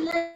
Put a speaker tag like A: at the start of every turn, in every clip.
A: ओए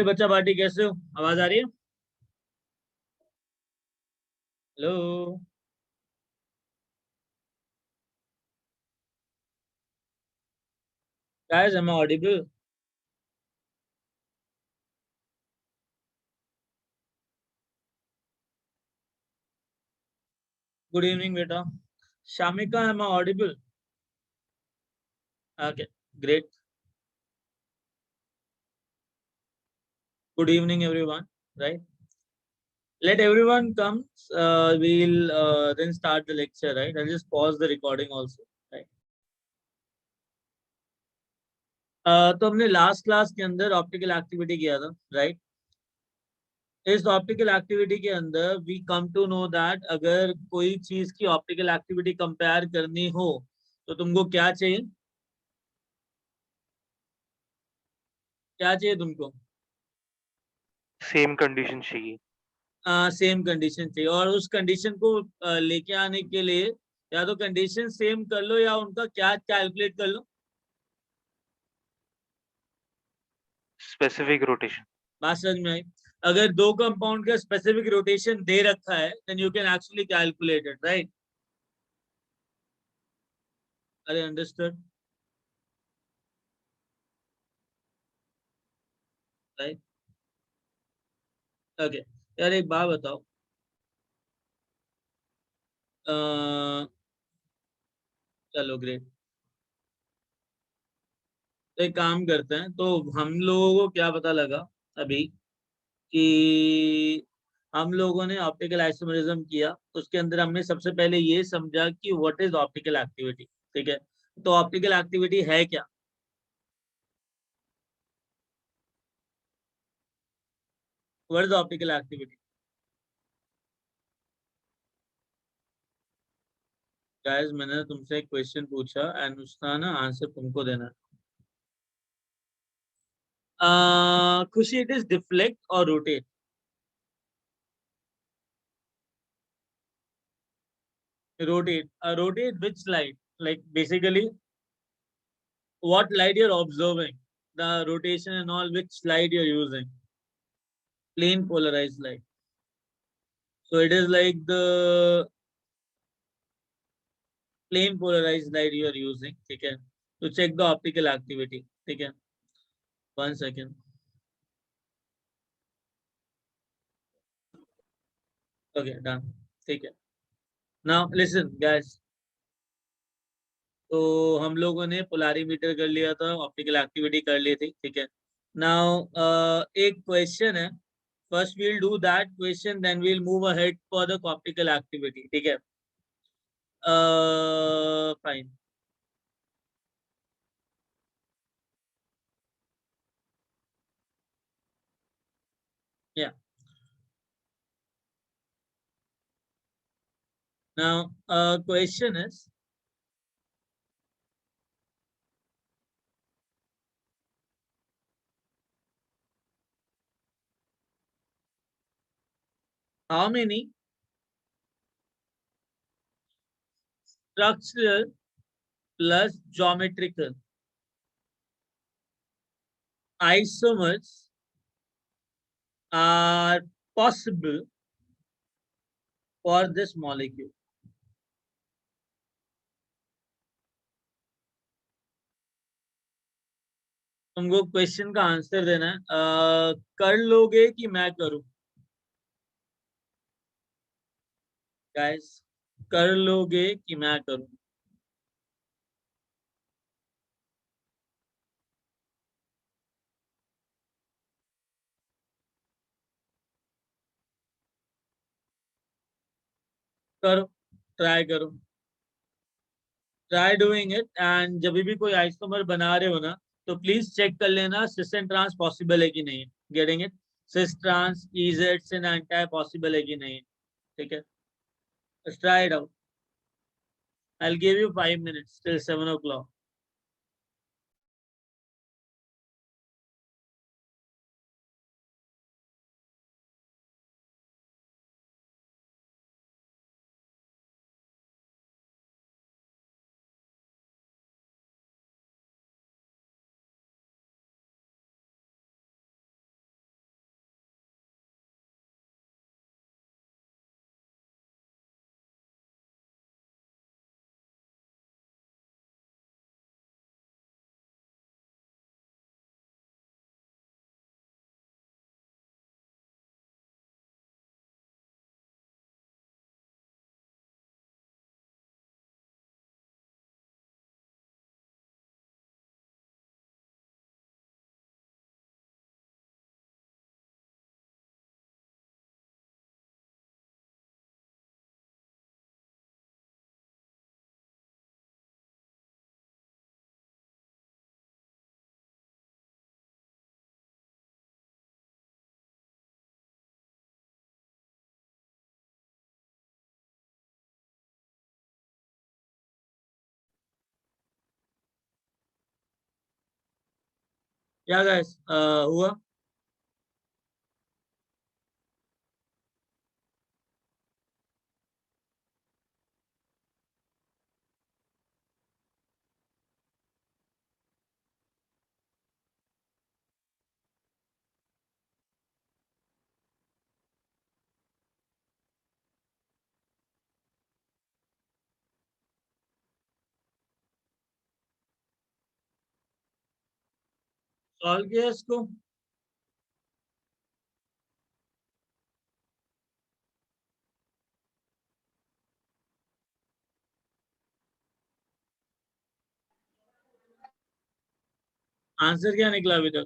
A: बच्चा पार्टी, कैसे हो? आवाज आ रही है? Hello. Guys, am I audible? Good evening बेटा। Shamika, am I audible? Okay, great. Good evening everyone, right? Let everyone come. We'll then start the lecture, right? I'll just pause the recording also, right? तो हमने last class के अंदर optical activity किया था, right? इस optical activity के अंदर we come to know that अगर कोई चीज की ऑप्टिकल एक्टिविटी कंपेयर करनी हो तो तुमको क्या चाहिए? क्या चाहिए तुमको?
B: सेम कंडीशन चाहिए।
A: सेम कंडीशन चाहिए, और उस कंडीशन को लेके आने के लिए या तो कंडीशन सेम कर लो या उनका क्या कैलकुलेट कर लो।
B: Specific rotation.
A: बात समझ में आई? अगर दो कंपाउंड का स्पेसिफिक रोटेशन दे रखा है then you can actually calculate it, right? अरे अंडरस्टूड, राइट? ओके। यार एक बात बताओ, चलो ग्रेट। तो एक काम करते हैं, तो हम लोगों को क्या पता लगा अभी कि हम लोगों ने ऑप्टिकल आइसोमेरिज्म किया, उसके अंदर हमने सबसे पहले ये समझा कि व्हाट इज ऑप्टिकल एक्टिविटी। ठीक है, तो ऑप्टिकल एक्टिविटी है क्या? What is optical activity? Guys, मैंने तुमसे एक क्वेश्चन पूछा एंड उसका ना आंसर तुमको देना है। खुशी, इट इज डिफ्लेक्ट और rotate? Rotate which light? Like basically, what light you're observing? The rotation and all, which light you're using? Plane polarized light. So it is like the plane polarized light you are using. ठीक है, to check the optical activity. ठीक है, 1 second. Okay, done. ठीक है। Now listen guys, तो हम लोगों ने पोलारीमीटर कर लिया था, ऑप्टिकल एक्टिविटी कर ली थी, ठीक है। नाउ एक क्वेश्चन है, first we'll do that question then we'll move ahead for the optical activity, ठीक है? Fine. Yeah, now question is, how many structural plus geometrical isomers are possible for this molecule? तुमको question का answer देना है। कर लोगे कि मैं करूं? गाइस, कर लोगे कि मैं करूं? करो, ट्राई करो, ट्राई डूइंग इट। एंड जब भी कोई आइसोमर बना रहे हो ना, तो प्लीज चेक कर लेना सिस एंड ट्रांस पॉसिबल है कि नहीं। गेटिंग इट? सिस ट्रांस इजेड सिन एंटायर पॉसिबल है कि नहीं? ठीक है, try it out. I give you 5 minutes till 7 o'clock. क्या गाइस हुआ? सॉल्व किया इसको? आंसर क्या निकला अभी तक?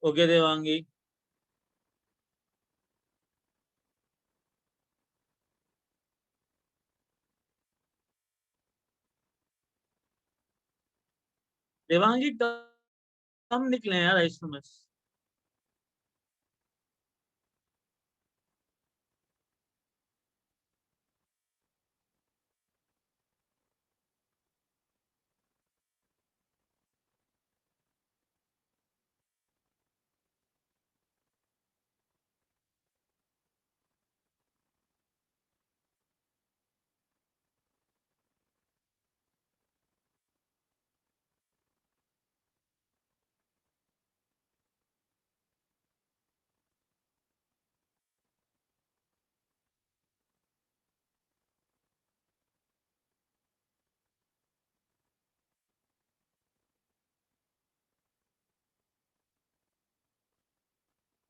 A: ओके देवांगी। देवांगी कम निकले हैं यार आइसोमर्स।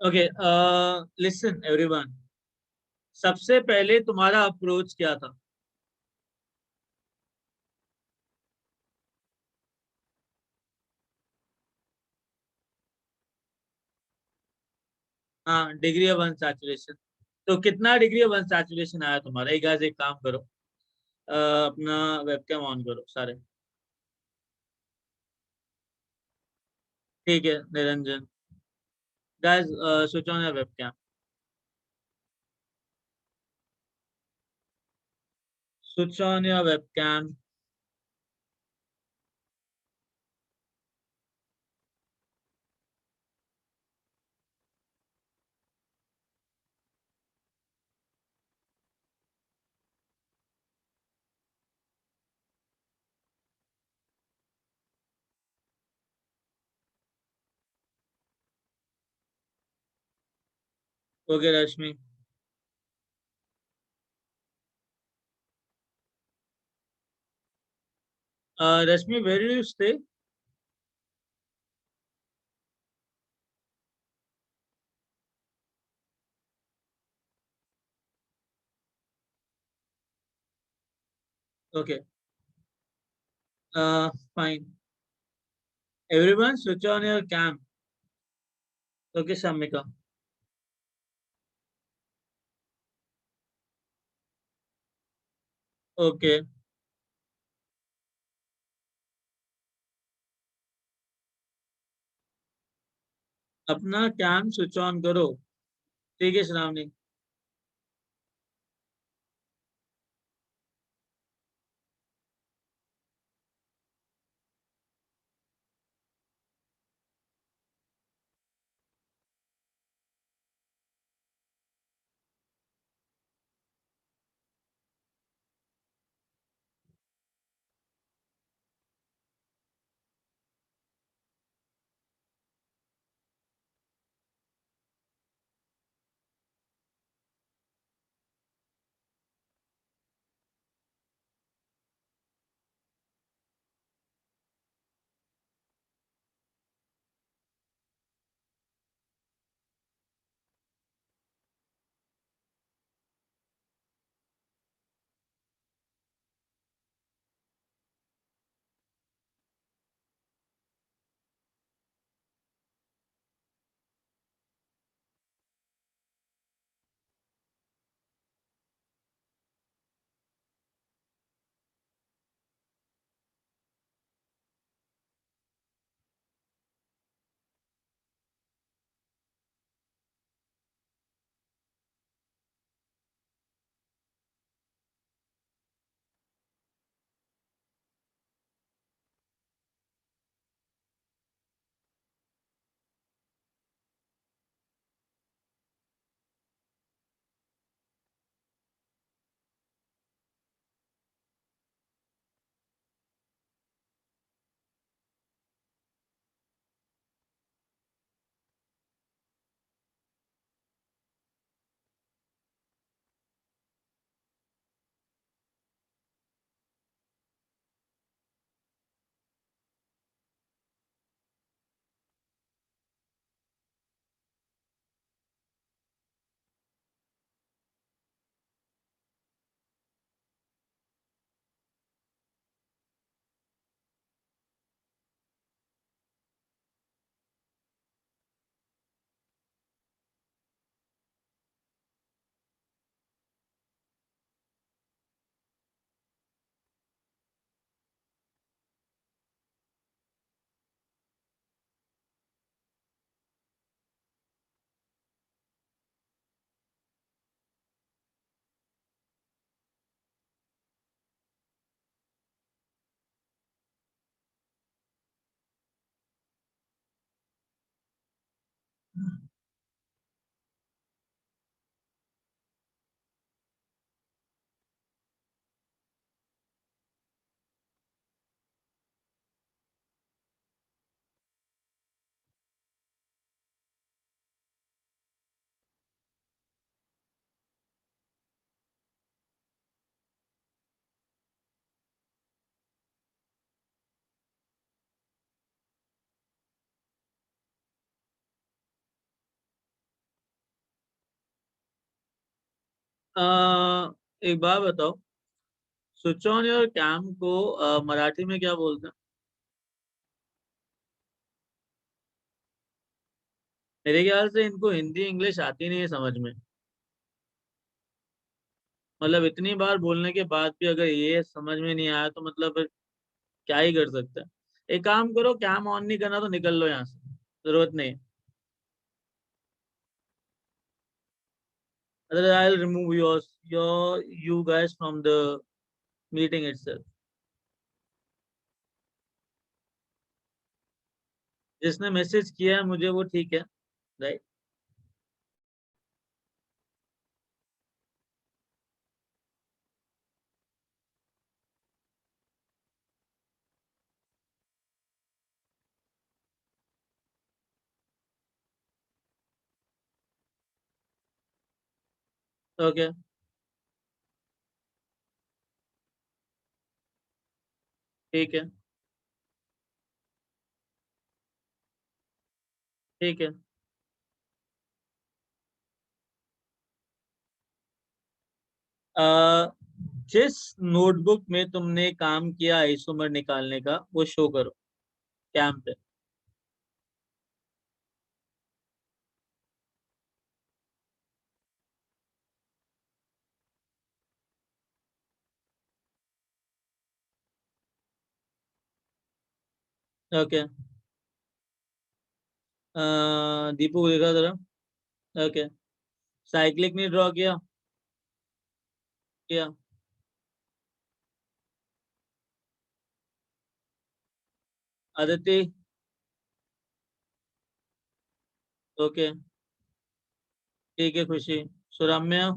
A: ओके, लिसन एवरीवन, सबसे पहले तुम्हारा अप्रोच क्या था? हाँ, डिग्री ऑफ अनसैचुरेशन। तो कितना डिग्री ऑफ अनसैचुरेशन आया तुम्हारा? एक गाइस एक काम करो, अपना वेबकैम ऑन करो सारे। ठीक है Niranjan. Guys switch on your webcam. Switch on your webcam. Okay, Rashmi. Rashmi, where do you stay? Okay. Fine. Everyone, switch on your cam. Okay, Shamika. Okay. अपना कैम स्विच ऑन करो. ठीक है, श्रावणी. एक बात बताओ. स्विच ऑन योर कैम को मराठी में क्या बोलते हैं? मेरे ख्याल से इनको हिंदी इंग्लिश आती नहीं है समझ में. मतलब इतनी बार बोलने के बाद भी अगर ये समझ में नहीं आया तो मतलब फिर क्या ही कर सकते हैं. एक काम करो, कैम ऑन नहीं करना तो निकल लो यहाँ से. जरूरत नहीं. Otherwise I'll remove you guys from the meeting itself. जिसने मैसेज किया है मुझे वो ठीक है, राइट। ओके, ठीक है, ठीक है। अ, जिस नोटबुक में तुमने काम किया आइसोमर निकालने का वो शो करो कैम पे। ओके। दीपू को देखा जरा। ओके। साइक्लिक नहीं ड्रॉ किया? किया। आदित्य। ओके, ठीक है। खुशी। सुरम्या।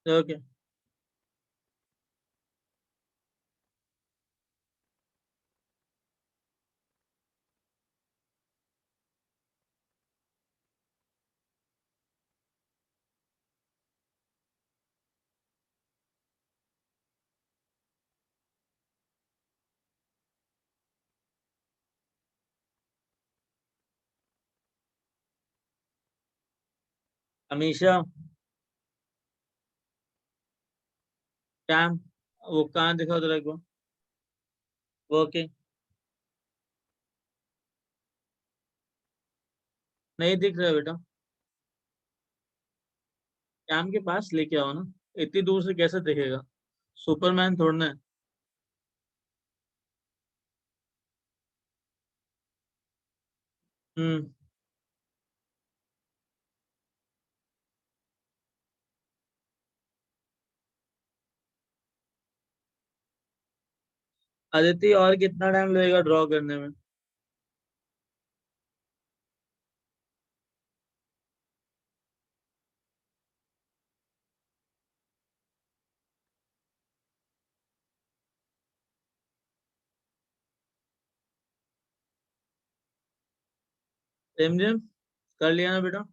A: ओके। अमीशा। कैम। वो कहाँ दिखा उधर एक बार। ओके। नहीं दिख रहा बेटा। कैम के पास लेके आओ ना। इतनी दूर से कैसे दिखेगा? सुपरमैन थोड़ना है। हम्म। आदित्य और कितना टाइम लगेगा ड्रॉ करने में? रिमझिम। कर लिया ना बेटा?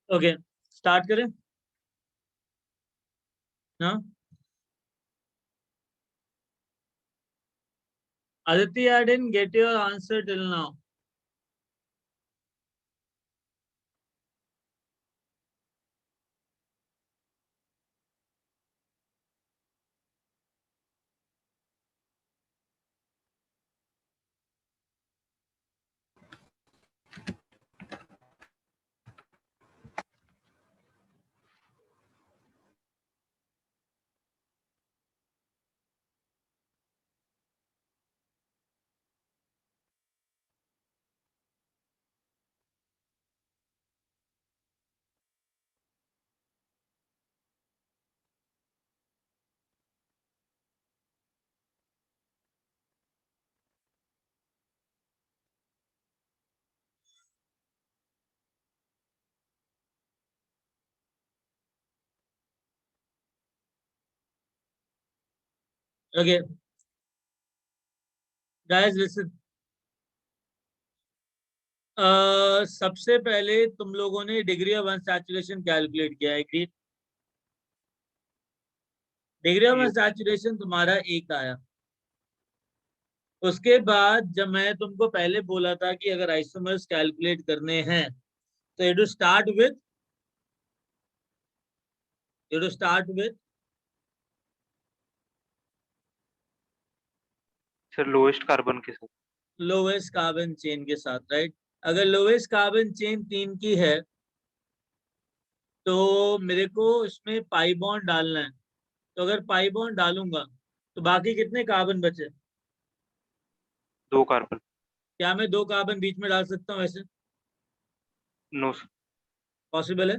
A: ओके, स्टार्ट करें। हाँ। Aditi, I didn't get your answer till now. Okay guys listen, सबसे पहले तुम लोगों ने डिग्री ऑफ अनसैचुरेशन कैलकुलेट किया है कि डिग्री ऑफ
B: ये
A: अनसैचुरेशन तुम्हारा एक आया। उसके बाद जब मैं तुमको पहले बोला था कि अगर आइसोमर्स कैलकुलेट करने हैं तो you to start with
B: sir lowest carbon के साथ।
A: लोवेस्ट कार्बन चेन के साथ, राइट। अगर लोवेस्ट कार्बन चेन 3 की है तो मेरे को इसमें पाई बॉन्ड डालना है। तो अगर पाई बॉन्ड डालूंगा तो बाकी कितने कार्बन बचे?
B: 2 कार्बन।
A: क्या मैं 2 कार्बन बीच में डाल सकता हूँ ऐसे?
B: No sir.
A: पॉसिबल है?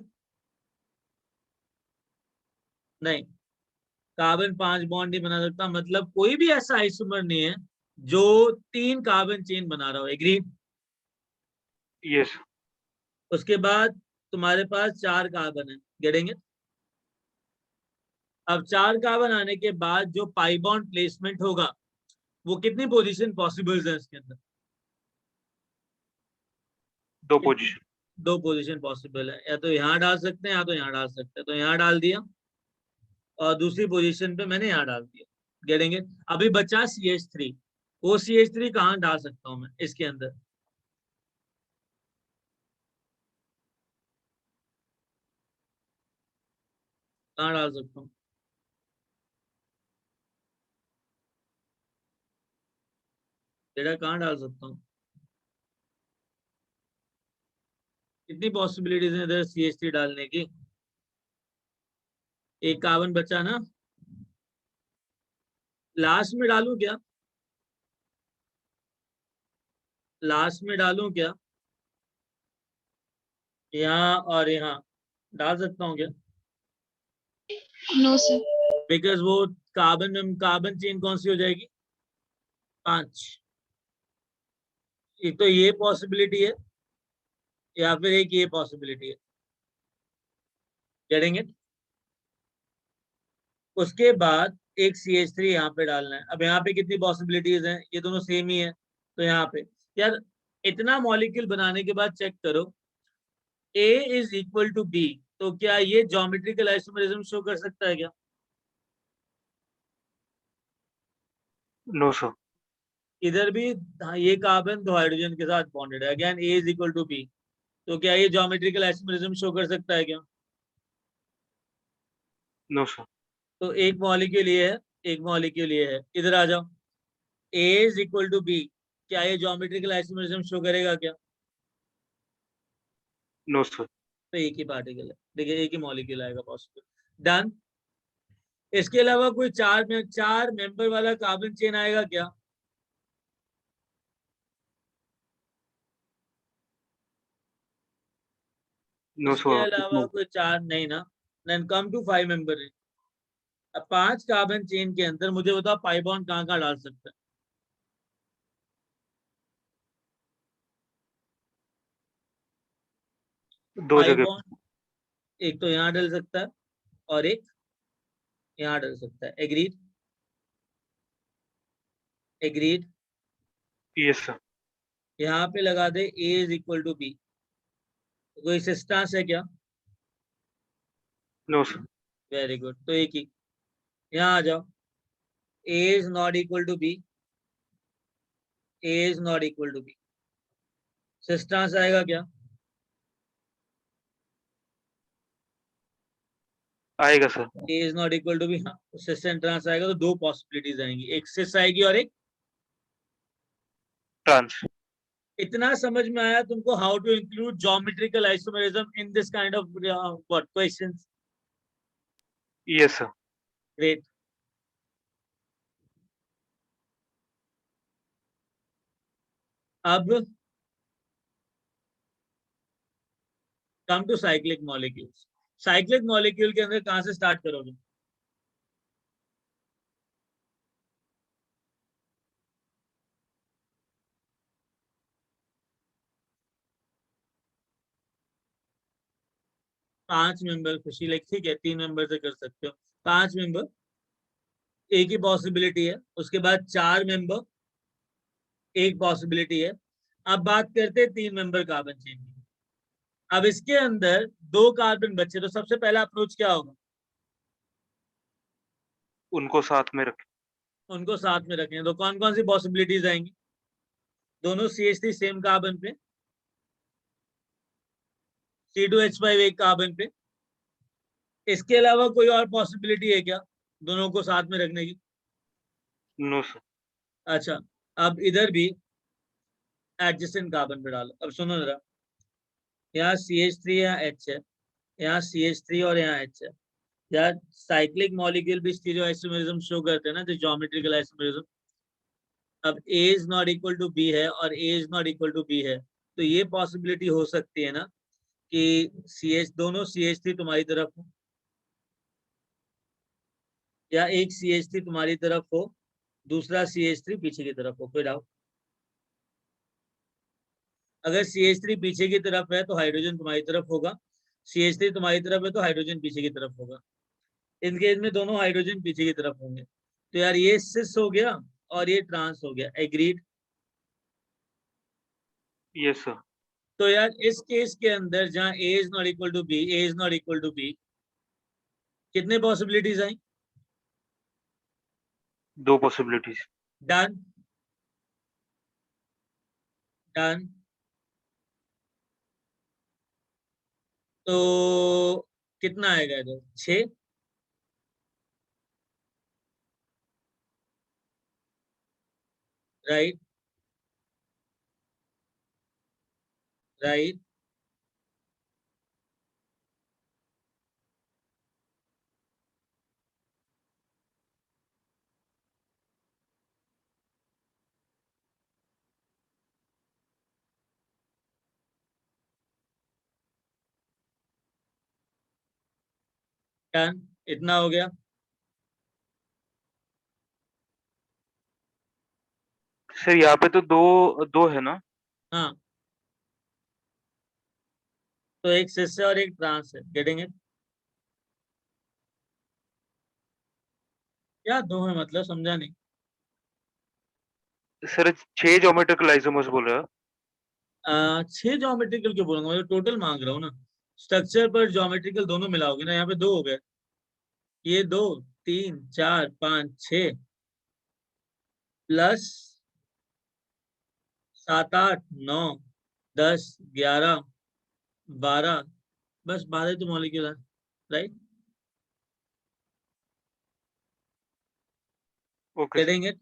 A: नहीं। कार्बन 5 बॉन्ड नहीं बना सकता, मतलब कोई भी ऐसा आइसोमर नहीं है जो 3 कार्बन चेन बना रहा हो। एग्री?
B: यस।
A: उसके बाद तुम्हारे पास 4 कार्बन है, गेटेंगे? अब 4 कार्बन आने के बाद जो पाई बॉन्ड प्लेसमेंट होगा वो कितनी पोजीशन पॉसिबल है इसके अंदर?
B: 2
A: कितनी?
B: पोजीशन।
A: 2 पोजीशन पॉसिबल है, या तो यहाँ डाल सकते हैं या तो यहाँ डाल सकते हैं। तो यहाँ डाल दिया और दूसरी पोजीशन पे मैंने यहाँ डाल दिया, गेटेंगे? अभी बचा CH3। वो CH3 कहाँ डाल सकता हूँ मैं इसके अंदर? कहाँ डाल सकता हूँ? बेटा कहाँ डाल सकता हूँ? कितनी पॉसिबिलिटीज है इधर CH3 डालने की? एक कार्बन बचा ना, लास्ट में डालूं क्या? लास्ट में डालूं क्या? यहाँ और यहाँ डाल सकता हूँ क्या?
C: No sir.
A: बिकॉज वो कार्बन कार्बन चेन कौन सी हो जाएगी? 5। एक तो ये पॉसिबिलिटी है या फिर एक ये पॉसिबिलिटी है, गेटिंग इट? उसके बाद एक CH3 यहाँ पे डालना है। अब यहाँ पे कितनी पॉसिबिलिटीज हैं? ये दोनों सेम ही है, तो यहाँ पे यार इतना मॉलिक्यूल बनाने के बाद चेक करो A is equal to B, तो क्या ये ज्योमेट्रिकल आइसोमरिज्म शो कर सकता है क्या?
B: No sir.
A: इधर भी हाँ, ये कार्बन 2 हाइड्रोजन के साथ बॉन्डेड है, again A is equal to B, तो क्या ये ज्योमेट्रिकल आइसोमरिज्म शो कर सकता है क्या?
B: No sir.
A: तो एक मॉलिक्यूल ये है, एक मॉलिक्यूल ये है, इधर आ जाओ। A is equal to B, क्या ये ज्योमेट्रिकल आइसोमरिज्म शो करेगा क्या?
B: No sir.
A: तो एक ही पार्टिकल है, देखिए एक ही मॉलिक्यूल आएगा पॉसिबल। डन। इसके अलावा कोई 4 मेंबर वाला कार्बन चेन आएगा क्या?
B: नो
A: इसके
B: सर।
A: अलावा कोई 4 नहीं ना? देन कम टू 5 मेंबर है। अब 5 कार्बन चेन के अंदर मुझे बताओ पाई बॉन्ड कहाँ कहाँ डाल सकते हैं?
B: 2
A: पाई
B: जगह।
A: बॉन्ड एक तो यहाँ डल सकता है और एक यहाँ डल सकता है। एग्रीड? एग्रीड?
B: Yes sir.
A: यहाँ पे लगा दे A is equal to B, कोई सिस्टांस है क्या?
B: No sir.
A: वेरी गुड, तो एक ही। यहाँ आ जाओ, A is not equal to B, A is not equal to B, cis trans आएगा क्या?
B: आएगा sir.
A: A is not equal to B, हाँ, सिस ट्रांस आएगा तो 2 पॉसिबिलिटीज आएंगी, एक सिस आएगी और एक।
B: ट्रांस।
A: इतना समझ में आया तुमको how to include geometrical isomerism in this kind of what questions?
B: Yes sir.
A: Great. अब come to cyclic molecules. Cyclic molecule के अंदर कहां से स्टार्ट करोगे? 5 मेंबर खुशी, लाइक ठीक है 3 मेंबर से कर सकते हो, 5 मेंबर। एक ही पॉसिबिलिटी है, उसके बाद 4 मेंबर, एक पॉसिबिलिटी है। अब बात करते हैं 3 मेंबर कार्बन चेन की। अब इसके अंदर 2 कार्बन बचे, तो सबसे पहला अप्रोच क्या होगा?
B: उनको साथ में रखें।
A: उनको साथ में रखें, तो कौन कौन सी पॉसिबिलिटीज आएंगी? दोनों CH3 सेम कार्बन पे, C2H5 एक कार्बन पे। इसके अलावा कोई और पॉसिबिलिटी है क्या दोनों को साथ में रखने की?
B: No sir.
A: अच्छा, अब इधर भी एडजेसेंट कार्बन पे डालो। अब सुनो जरा, यहाँ CH3 यहाँ H है, यहाँ CH3 और यहाँ H है। यार साइक्लिक मॉलिक्यूल भी स्टीरियो आइसोमेरिज्म शो करते हैं ना, तो ज्योमेट्रिकल आइसोमेरिज्म। अब A is not equal to B है और A is not equal to B है, तो ये पॉसिबिलिटी हो सकती है ना कि दोनों CH3 तुम्हारी तरफ हो, या एक CH3 तुम्हारी तरफ हो, दूसरा CH3 पीछे की तरफ हो। कोई डाउट? अगर CH3 पीछे की तरफ है तो हाइड्रोजन तुम्हारी तरफ होगा, CH3 तुम्हारी तरफ है तो हाइड्रोजन पीछे की तरफ होगा। इन केस में दोनों हाइड्रोजन पीछे की तरफ होंगे। तो यार ये सिस हो गया और ये ट्रांस हो गया। एग्रीड?
B: Yes sir.
A: तो यार इस केस के अंदर जहां A is not equal to B, A is not equal to B, कितने पॉसिबिलिटीज आई?
B: 2 पॉसिबिलिटीज।
A: Done, done. तो कितना आएगा इधर? 6। Right, right. डन, इतना हो गया।
B: सर यहाँ पे तो 2 है ना?
A: हाँ, तो एक सिस है और एक ट्रांस है। Getting it? क्या दो है मतलब, समझा नहीं।
B: सर 6 ज्योमेट्रिकल आइसोमर्स बोल रहे हो?
A: 6 ज्योमेट्रिकल क्यों बोलूंगा, मैं टोटल मांग रहा हूँ ना। स्ट्रक्चर पर ज्योमेट्रिकल दोनों मिलाओगे ना, यहाँ पे 2 हो गए। ये 2, 3, 4, 5, 6 प्लस 7, 8, 9, 10, 11, 12, बस 12 तो मॉलिक्यूल है। Right?
B: Okay sir.
A: Getting it?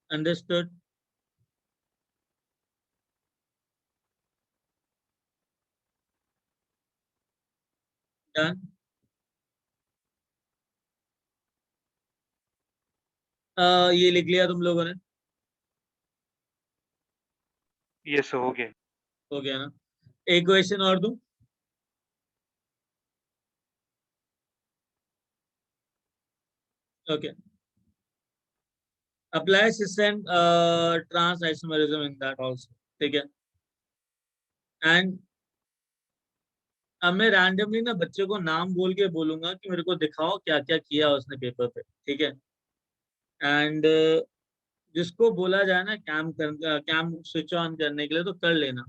A: Understood? Done. ये लिख लिया तुम लोगों ने?
B: यस सर, हो गया।
A: हो गया ना? एक क्वेश्चन और दूं? Okay. Apply system trans isomerism in that also. ठीक है। एंड अब मैं रैंडमली ना बच्चे को नाम बोल के बोलूंगा कि मेरे को दिखाओ क्या क्या किया उसने पेपर पे। ठीक है? एंड जिसको बोला जाए ना कैम स्विच ऑन करने के लिए, तो कर लेना।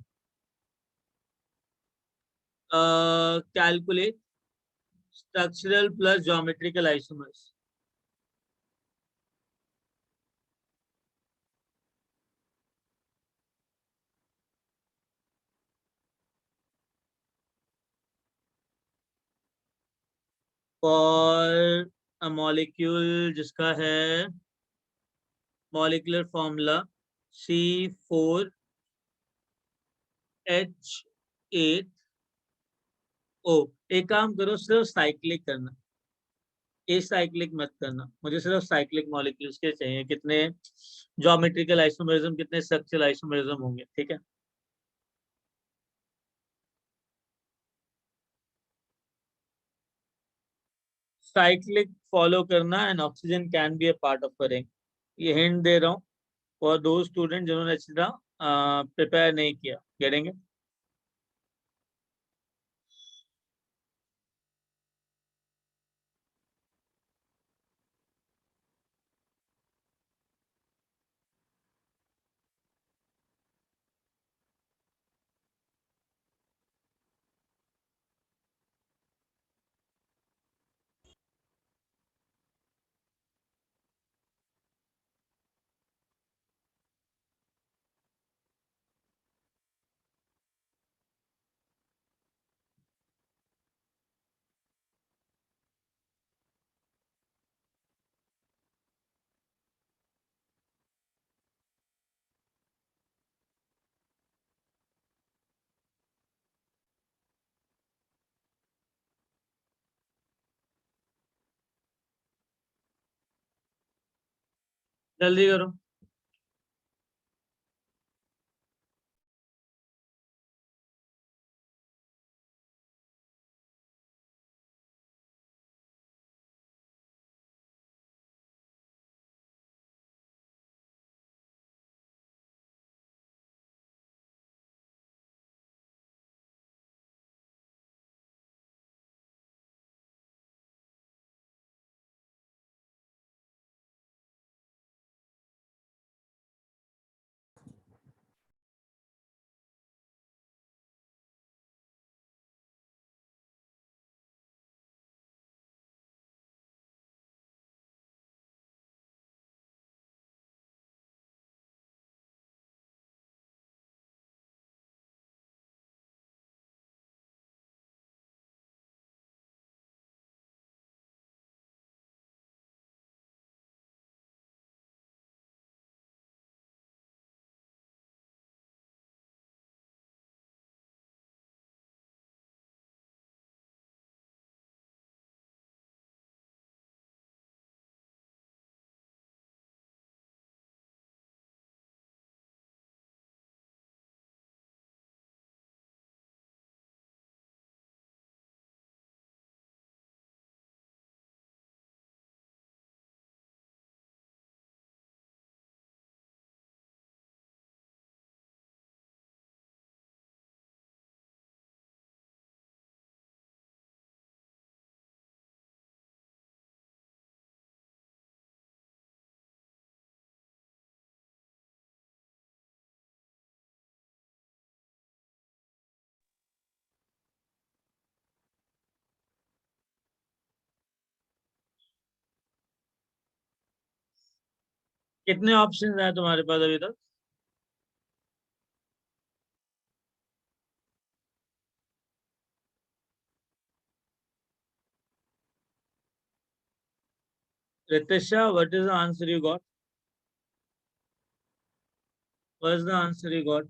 A: Calculate structural plus geometrical isomers for a molecule जिसका है मॉलिक्यूलर फॉर्मूला C4H8O। एक काम करो, सिर्फ साइक्लिक करना, ए साइक्लिक मत करना। मुझे सिर्फ साइक्लिक मॉलिक्यूल्स के चाहिए। कितने ज्योमेट्रिकल आइसोमेरिज्म, कितने स्ट्रक्चरल आइसोमेरिज्म होंगे? ठीक है? साइक्लिक फॉलो करना and oxygen can be a part of a ring. ये हिंट दे रहा हूँ फॉर दो स्टूडेंट जिन्होंने अच्छी तरह प्रिपेयर नहीं किया। करेंगे? जल्दी करो। कितने ऑप्शन हैं तुम्हारे पास अभी तक? Ritisha, what is the answer you got? What is the answer you got?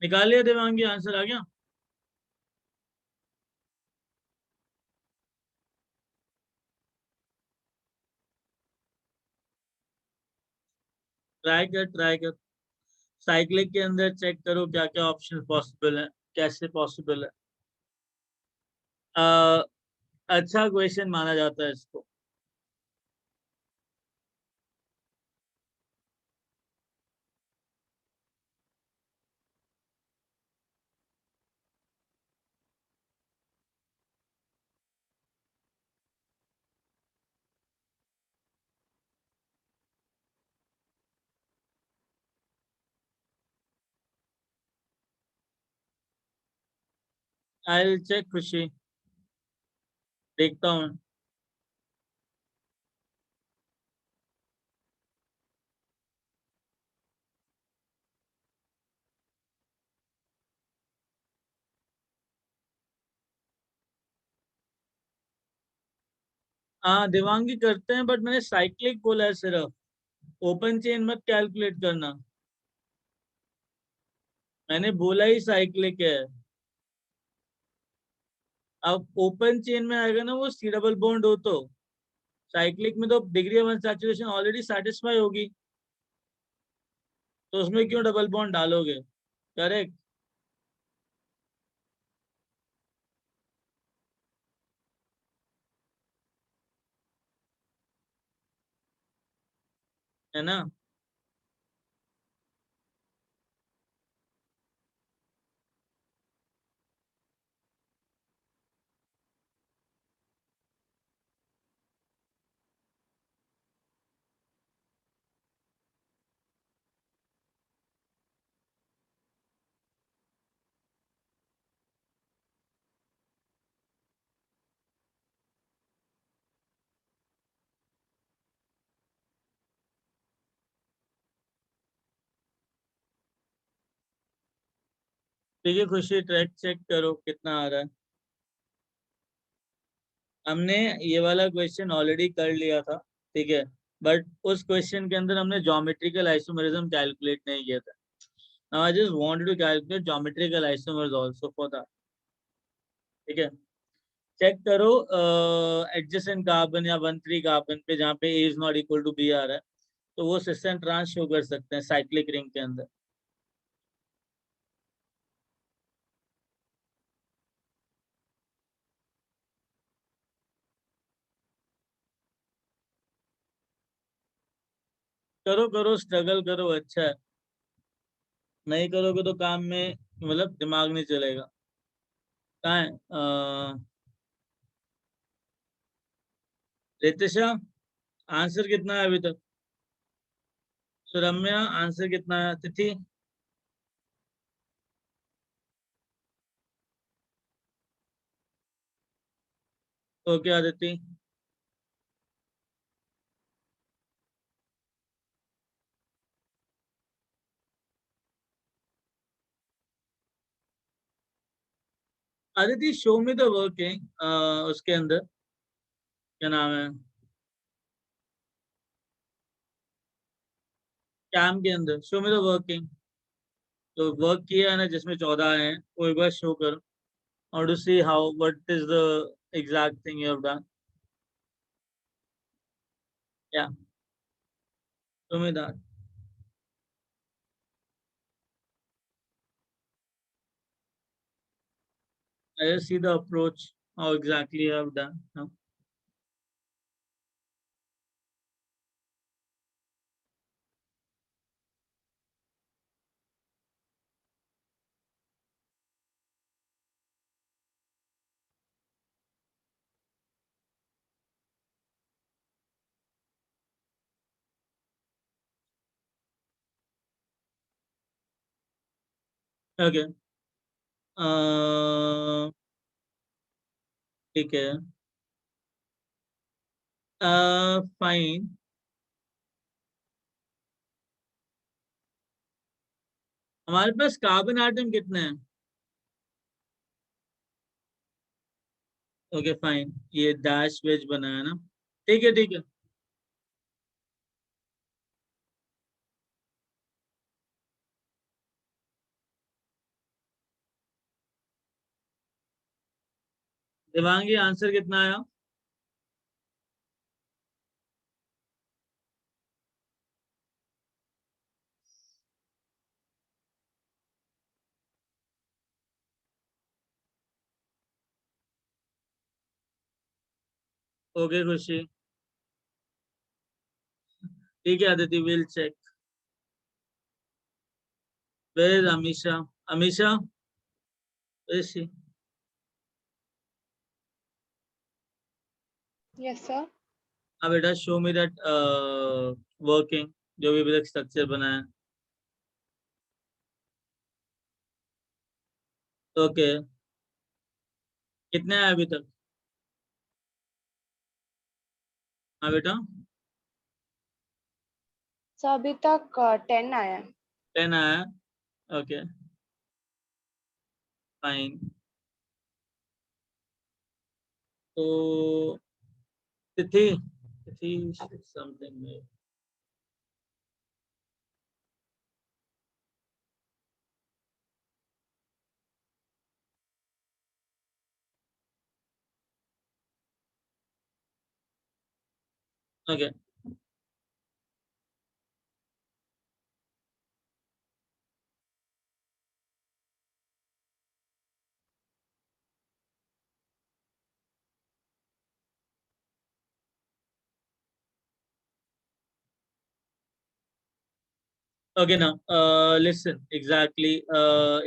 A: निकाल लिया देवांगी, आंसर आ गया? ट्राई कर। साइक्लिक के अंदर चेक करो क्या क्या ऑप्शन पॉसिबल है, कैसे पॉसिबल है। अ, अच्छा क्वेश्चन माना जाता है इसको। आई विल चेक खुशी, देखता हूँ। हाँ देवांगी करते हैं, बट मैंने साइक्लिक बोला है सिर्फ, ओपन चेन मत कैलकुलेट करना। मैंने बोला ही साइक्लिक है। अब ओपन चेन में आएगा ना वो सी डबल बॉन्ड हो, तो साइक्लिक में तो degree of unsaturation already satisfy होगी, तो उसमें क्यों डबल बॉन्ड डालोगे? करेक्ट है ना? ठीक है खुशी, ट्रैक चेक करो कितना आ रहा है। हमने ये वाला क्वेश्चन ऑलरेडी कर लिया था, ठीक है, बट उस क्वेश्चन के अंदर हमने ज्योमेट्रिकल आइसोमेरिज्म कैलकुलेट नहीं किया था। Now I just wanted to calculate geometrical isomers also for that, ठीक है। चेक करो एडजेसेंट कार्बन या 1,3 कार्बन पे जहाँ पे A is not equal to B आ रहा है, तो वो सिस एंड ट्रांस शो कर सकते हैं साइक्लिक रिंग के अंदर। करो करो, स्ट्रगल करो, अच्छा है। नहीं करोगे तो काम में मतलब दिमाग नहीं चलेगा। कहाँ है रितिशा? आंसर कितना है अभी तक? सुरम्या आंसर कितना है? तिथि? ओके आदिति। आदिति शो में तो वर्क है उसके अंदर, क्या नाम है, कैम के अंदर शो में तो वर्किंग, तो वर्क किया है ना जिसमें 14 है, वो एक बार शो करो और to see how what is the exact thing you have done. या show me that, I just see the approach how exactly you have done. Okay ठीक है, फाइन। हमारे पास कार्बन आइटम कितने हैं? ओके फाइन, ये डैश वेज बना है ना, ठीक है ठीक है। देवांगी आंसर कितना आया? ओके खुशी, ठीक है Aditi, will check. Where is Amisha? Amisha is she?
C: Yes, sir.
A: हाँ बेटा, शो मी दैट वर्किंग, जो भी अभी तक स्ट्रक्चर बना है। ओके, कितने आए अभी तक? हाँ बेटा,
C: सर अभी तक 10 आया है।
A: 10 आया। ओके फाइन, तो तिथि, तिथि समथिंग में। ओके ओके ना, लिसन एग्जैक्टली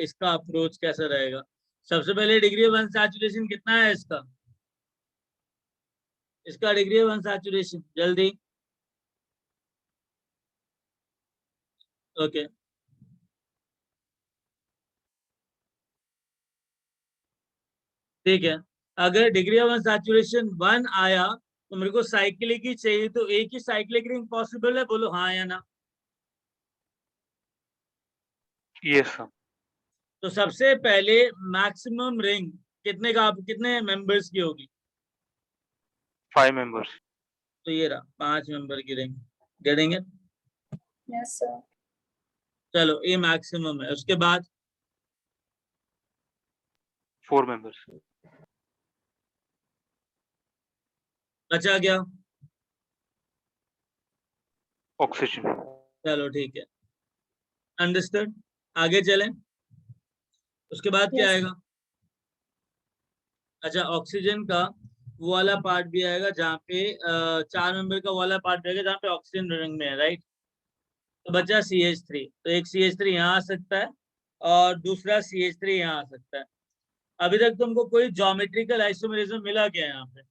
A: इसका अप्रोच कैसा रहेगा? सबसे पहले डिग्री वन सैचुरेशन कितना है इसका? इसका डिग्री वन सैचुरेशन जल्दी। ओके ठीक है, अगर डिग्री वन सैचुरेशन 1 आया तो मेरे को साइक्लिक ही चाहिए, तो एक ही साइक्लिक रिंग पॉसिबल है? बोलो हाँ या ना।
B: Yes sir.
A: तो सबसे पहले मैक्सिमम रिंग कितने मेंबर्स की होगी?
B: 5 मेंबर्स।
A: तो ये रहा 5 मेंबर की ring. Getting it?
C: Yes, sir.
A: चलो ये मैक्सिमम है, उसके बाद
B: 4 मेंबर्स।
A: बचा क्या?
B: ऑक्सीजन।
A: चलो ठीक है, अंडरस्टूड। आगे चलें, उसके बाद क्या
C: Yes.
A: आएगा? अच्छा, ऑक्सीजन का वो वाला पार्ट भी आएगा जहाँ पे 4 मेंबर का वो वाला पार्ट रहेगा जहाँ पे ऑक्सीजन रिंग में है, राइट? तो बचा CH3, तो एक CH3 यहाँ आ सकता है और दूसरा CH3 यहाँ आ सकता है। अभी तक तुमको कोई ज्योमेट्रिकल आइसोमेरिज्म मिला क्या यहाँ पे?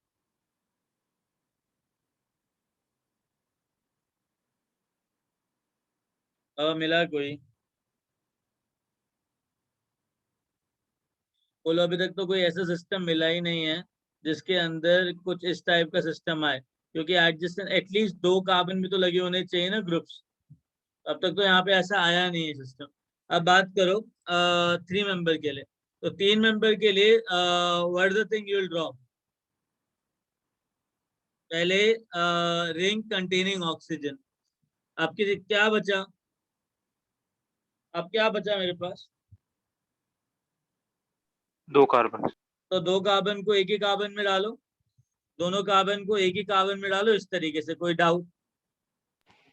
A: मिला कोई? बोलो, अभी तक तो कोई ऐसा सिस्टम मिला ही नहीं है जिसके अंदर कुछ इस टाइप का सिस्टम आए, क्योंकि एडजस्टेंट एटलीस्ट 2 कार्बन भी तो लगे होने चाहिए ना ग्रुप्स। अब तक तो यहाँ पे ऐसा आया नहीं है सिस्टम। अब बात करो 3 मेंबर के लिए, तो 3 मेंबर के लिए what the thing you will draw? पहले रिंग कंटेनिंग ऑक्सीजन। आपके क्या बचा? अब क्या बचा मेरे पास?
B: 2 कार्बन।
A: तो 2 कार्बन को एक ही कार्बन में डालो, दोनों कार्बन को एक ही कार्बन में डालो, इस तरीके से। कोई doubt?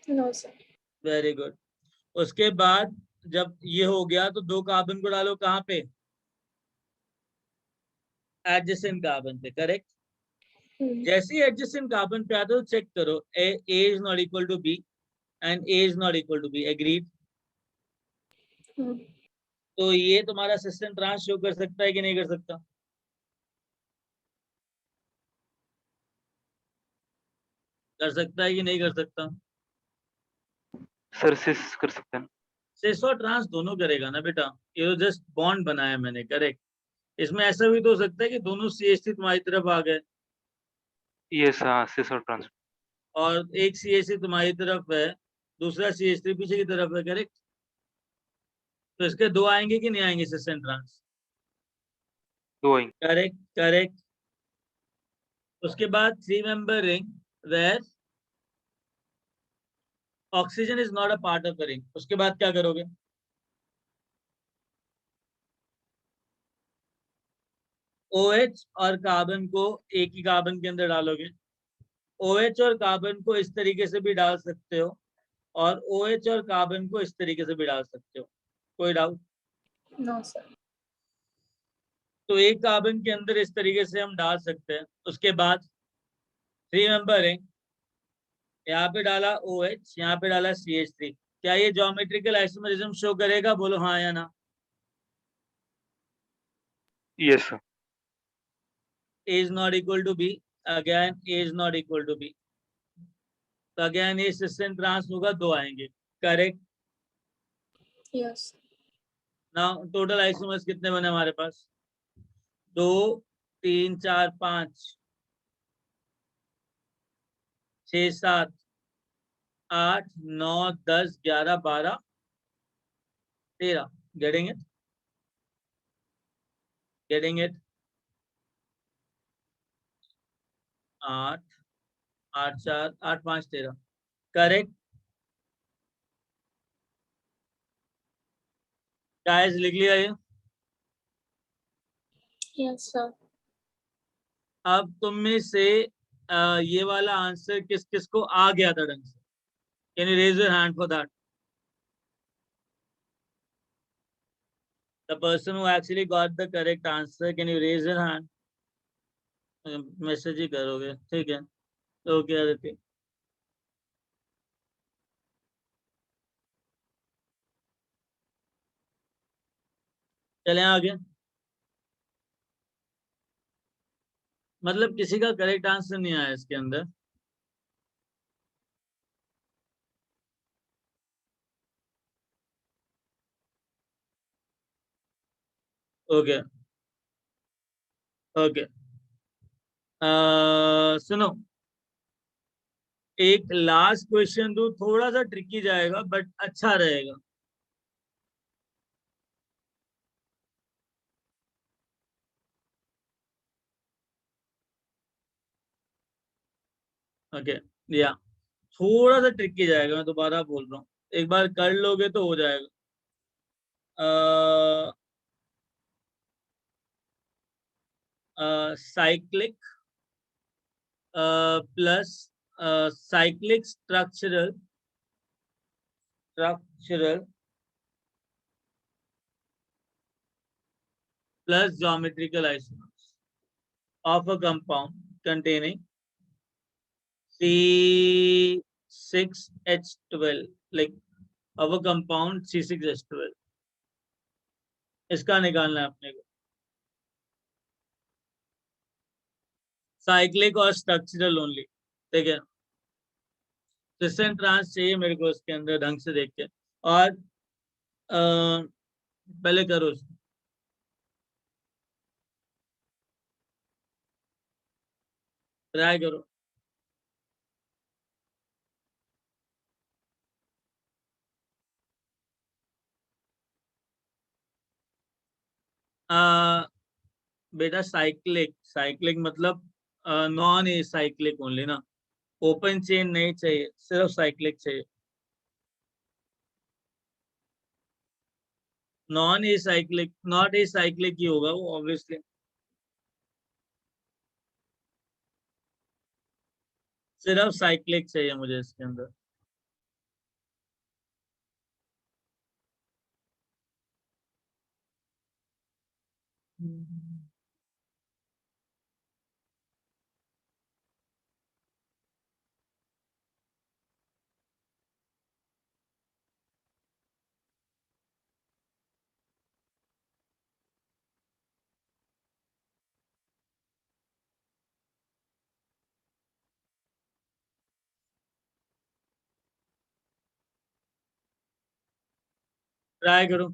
C: No, sir.
A: Very good. उसके बाद जब ये हो गया तो 2 कार्बन को डालो कहाँ पे? एडजेसेंट कार्बन पे, करेक्ट?
C: Hmm.
A: जैसे ही एडजेसेंट कार्बन पे आते हो चेक करो, A is not equal to B and A is not equal to B, agreed?
C: Hmm.
A: तो ये तुम्हारा सिस्टम ट्रांस शो कर सकता है कि नहीं कर सकता? कर सकता है कि नहीं कर सकता?
B: सर सिस कर सकते हैं।
A: सिस और ट्रांस दोनों करेगा ना बेटा, ये तो जस्ट बॉन्ड बनाया मैंने, करेक्ट? इसमें ऐसा भी तो हो सकता है कि दोनों CH3 तुम्हारी तरफ आ गए
B: यस हाँ, सिस और ट्रांस।
A: और एक CH3 तुम्हारी तरफ है, दूसरा CH3 पीछे की तरफ है, करेक्ट? तो इसके 2 आएंगे कि नहीं आएंगे सिस एंड ट्रांस?
B: 2 आएंगे।
A: Correct correct. उसके बाद 3 member ring where oxygen is not a part of the ring, उसके बाद क्या करोगे? OH और कार्बन को एक ही कार्बन के अंदर डालोगे। OH और कार्बन को इस तरीके से भी डाल सकते हो और OH और कार्बन को इस तरीके से भी डाल सकते हो। कोई डाउट?
C: No, sir.
A: तो एक कार्बन के अंदर इस तरीके से हम डाल सकते हैं। उसके बाद 3 मेंबर रिंग, यहाँ पे डाला OH, यहाँ पे डाला CH3, क्या ये ज्योमेट्रिकल आइसोमेरिज्म शो करेगा? बोलो हाँ या ना।
B: Yes sir.
A: A is not equal to B, again A is not equal to B, तो अगेन ये सिस्टम ट्रांस होगा, 2 आएंगे, करेक्ट?
C: Yes.
A: ना टोटल आइसोमर्स कितने बने हमारे पास? 2 3 4 5 6 7 8 9 10 11 12 13। Getting it? Getting it? 8 8 4 8 5 13, correct? Guys लिख लिया ये?
C: Yes, sir.
A: अब तुम में से ये वाला आंसर किस किस को आ गया था ढंग से? Can you raise your hand for that? The person who actually got the correct answer, can you raise your hand? Message ही करोगे, ठीक है। ओके आदित्य। चलें आगे। मतलब किसी का करेक्ट आंसर नहीं आया इसके अंदर। Okay okay. सुनो, एक लास्ट क्वेश्चन दो, थोड़ा सा ट्रिकी जाएगा बट अच्छा रहेगा। ओके, या थोड़ा सा ट्रिकी जाएगा, मैं दोबारा बोल रहा हूँ, एक बार कर लोगे तो हो जाएगा। Cyclic plus cyclic structural plus geometrical isomers of a compound containing C6H12, like of a compound C6H12, इसका निकालना है अपने को। साइक्लिक और स्ट्रक्चरल ओनली, ठीक है। सिस एंड ट्रांस चाहिए मेरे को इसके अंदर ढंग से देख के, और पहले करो उसको। ट्राई करो। बेटा साइक्लिक, साइक्लिक मतलब नॉन ए साइक्लिक ओनली ना, ओपन चेन नहीं चाहिए, सिर्फ साइक्लिक चाहिए। Non acyclic, not acyclic ही होगा वो ऑब्वियसली। सिर्फ साइक्लिक चाहिए मुझे इसके अंदर। ट्राई करो।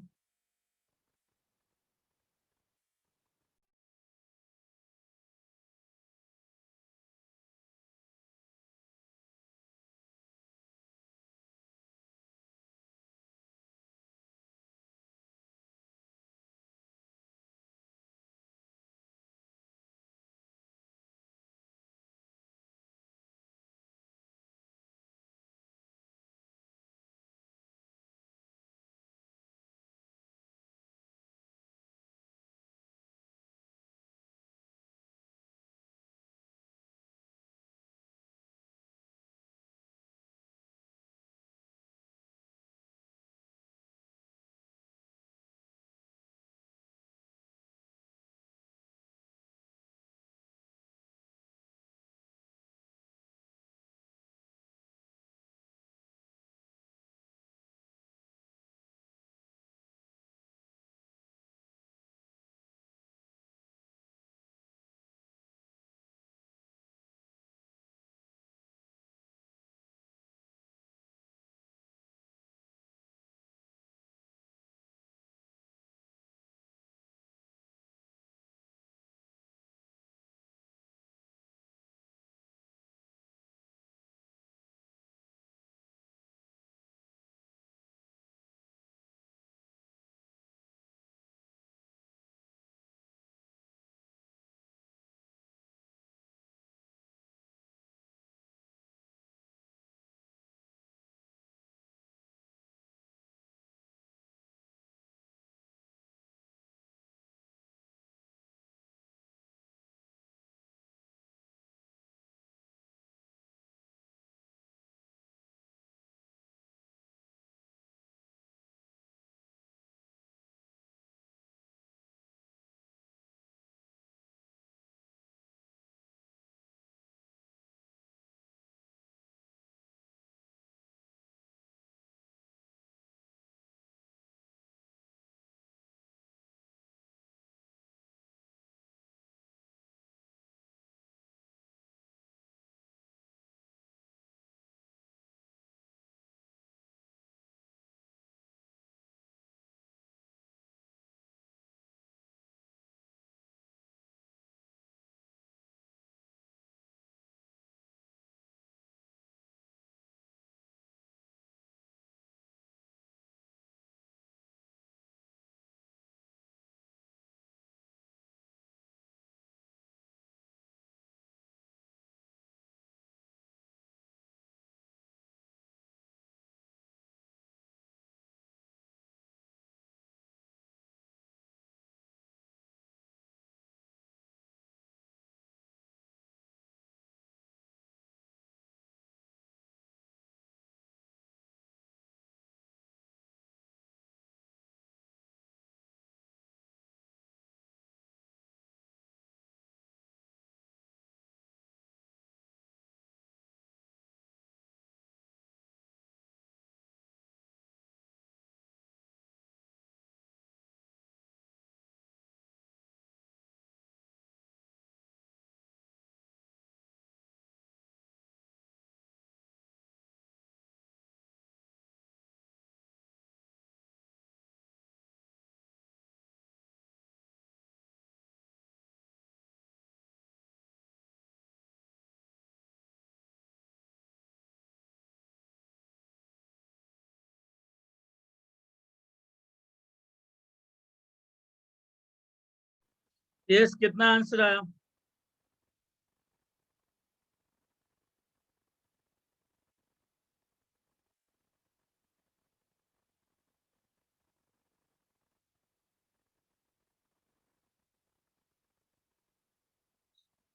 A: यस, कितना आंसर आया?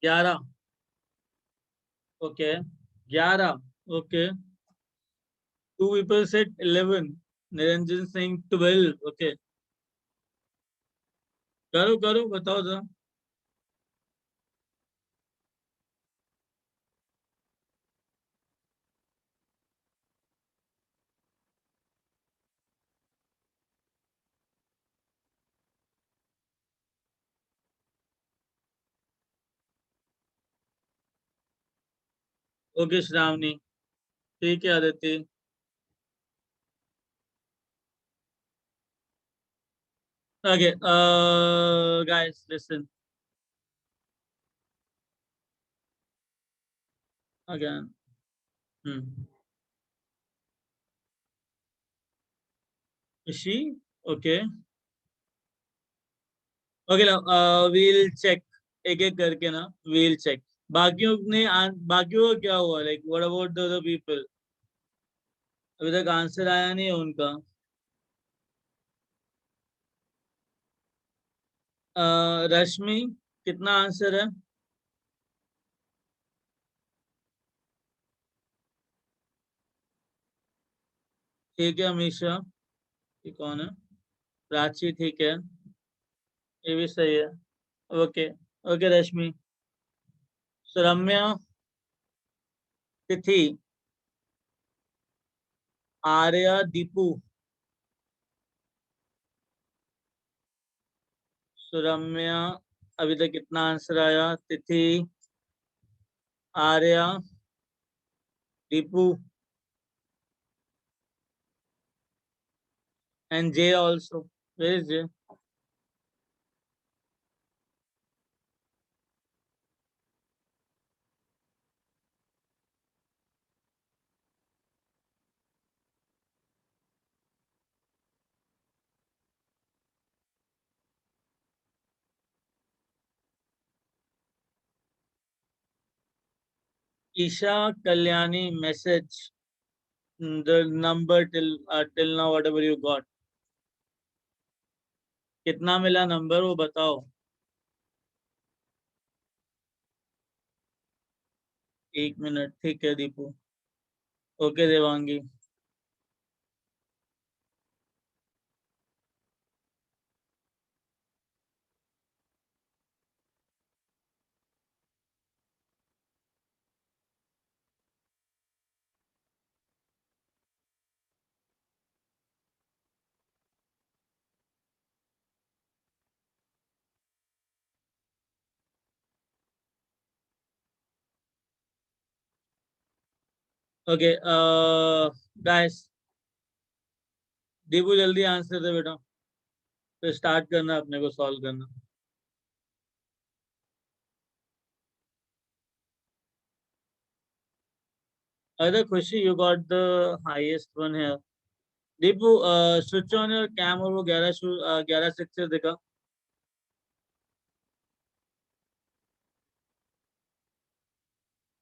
A: ग्यारह। Okay, 11। Okay, 2 people said 11. Niranjan Singh 12। Okay, करो करो, बताओ जरा। ओके श्रावणी, ठीक है Aditya. Okay guys listen again. She? Okay. Okay, we'll check एक एक करके ना, we'll check। बाकियों ने बाकियों का क्या हुआ? Like what about the other people? अभी तक आंसर आया नहीं है उनका। रश्मि, कितना आंसर है? ठीक है अमीशा, ये कौन है? प्राची, ठीक है, ये भी सही है। ओके। ओके रश्मि। रम्या, तिथि, आर्या, दीपू। रम्या, अभी तक कितना आंसर आया? तिथि, Arya, Deepu and Jay also. Where is Jay? Isha, Kalyani, message the number till now whatever you got. कितना मिला नंबर वो बताओ। एक मिनट, ठीक है Deepu. Okay Devangi. Okay guys, Deepu जल्दी आंसर दे बेटा, तो स्टार्ट करना अपने को सॉल्व करना। अरे Khushi, you got the highest one है। Deepu switch on your cam और वो 11 सिक्स दिखा।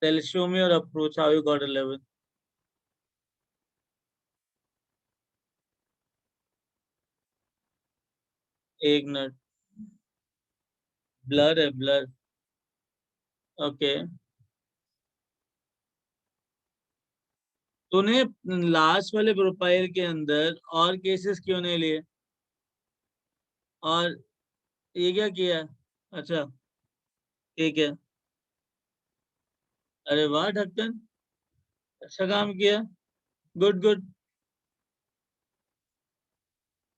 A: Tell show me your approach how you got 11। एक मिनट, ब्लर है ब्लर। ओके, तूने लास्ट वाले प्रोफाइल के अंदर और केसेस क्यों नहीं लिए? और ये क्या किया है? अच्छा, ठीक है। अरे वाह ढक्कन, अच्छा काम किया, गुड गुड।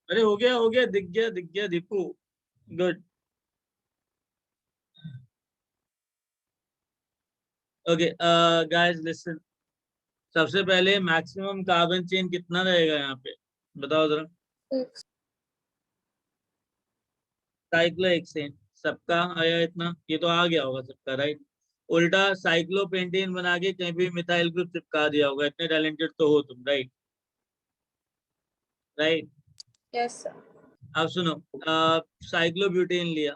A: अरे हो गया, दिख गया Deepu, good. Okay guys listen, सबसे पहले मैक्सिमम कार्बन चेन कितना रहेगा यहाँ पे, बताओ जरा।
C: 6।
A: साइक्लोहेक्सेन, सबका आया इतना, ये तो आ गया होगा सबका, राइट। उल्टा साइक्लोपेंटेन बना के कहीं भी मिथाइल ग्रुप चिपका दिया होगा, इतने टैलेंटेड तो हो तुम, राइट। राइट।
C: Yes, sir.
A: अब सुनो, साइक्लोब्यूटेन लिया,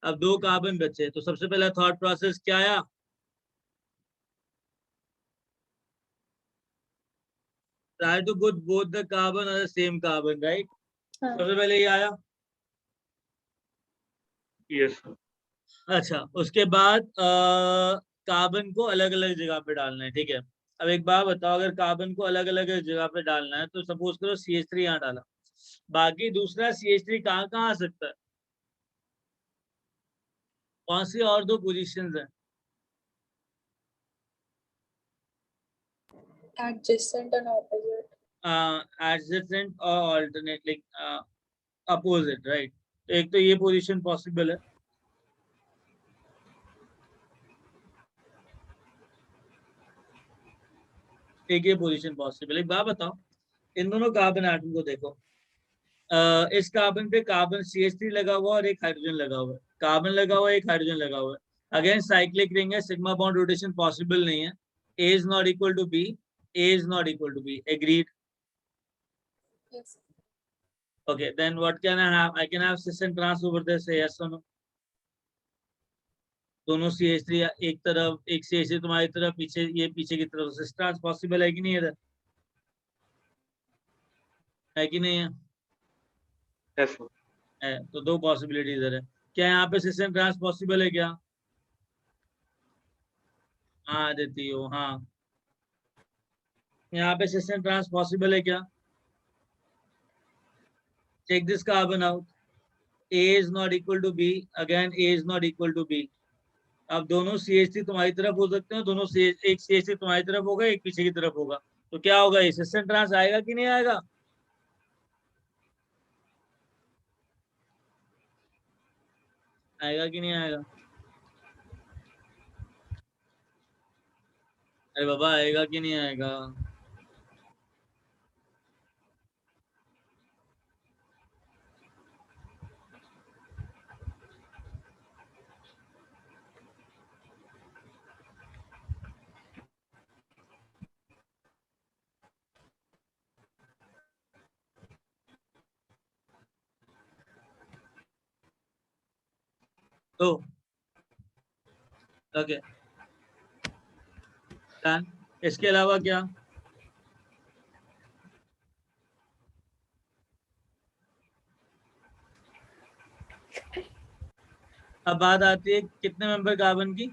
A: अब 2 कार्बन बचे, तो सबसे पहला थॉट प्रोसेस क्या आया? Try to put both the carbon on the same carbon, right?
C: हाँ,
A: सबसे पहले ये आया।
B: Yes.
A: अच्छा, उसके बाद कार्बन को अलग अलग जगह पे डालना है, ठीक है। अब एक बात बताओ, अगर कार्बन को अलग अलग जगह पे डालना है तो सपोज करो CH3 यहाँ डाला, बाकी दूसरा CH3 कहाँ कहाँ आ सकता है? कौन सी और 2 पोजीशंस हैं?
C: adjacent and opposite.
A: एडजेसेंट और ऑल्टरनेट, लाइक अपोजिट, राइट? तो एक तो ये पोजीशन पॉसिबल है, एक ये पोजीशन पॉसिबल है। एक बात बताओ, इन दोनों कार्बन एटम को देखो, इस कार्बन पे कार्बन CH3 लगा हुआ और एक हाइड्रोजन लगा हुआ है, कार्बन लगा हुआ है, एक हाइड्रोजन लगा हुआ है। अगेन साइक्लिक रिंग है, सिग्मा बॉन्ड रोटेशन पॉसिबल नहीं है। A is not equal to B, A is not equal to B, agreed?
C: Yes.
A: Okay, then what can I have? I can have cis and trans over there, say yes or no? दोनों CH3 एक तरफ, एक CH3 तुम्हारी तरफ, पीछे ये पीछे की तरफ, cis trans पॉसिबल है कि नहीं? इधर है कि नहीं है?
B: Yes, sir.
A: है, तो 2 पॉसिबिलिटी इधर है। क्या यहाँ पे cis and trans पॉसिबल है क्या? हाँ देती हो, हाँ। यहाँ पे cis and trans पॉसिबल है क्या? Check this carbon out. A is not equal to B. Again, A is not equal to B. अब दोनों CH3 तुम्हारी तरफ हो सकते हैं, दोनों एक CH3 तुम्हारी तरफ होगा, एक पीछे की तरफ होगा, तो क्या होगा? ये cis and trans आएगा कि नहीं आएगा? आएगा कि नहीं आएगा? अरे बाबा, आएगा कि नहीं आएगा? तो ओके, डन। इसके अलावा क्या? अब बात आती है कितने मेंबर कार्बन की?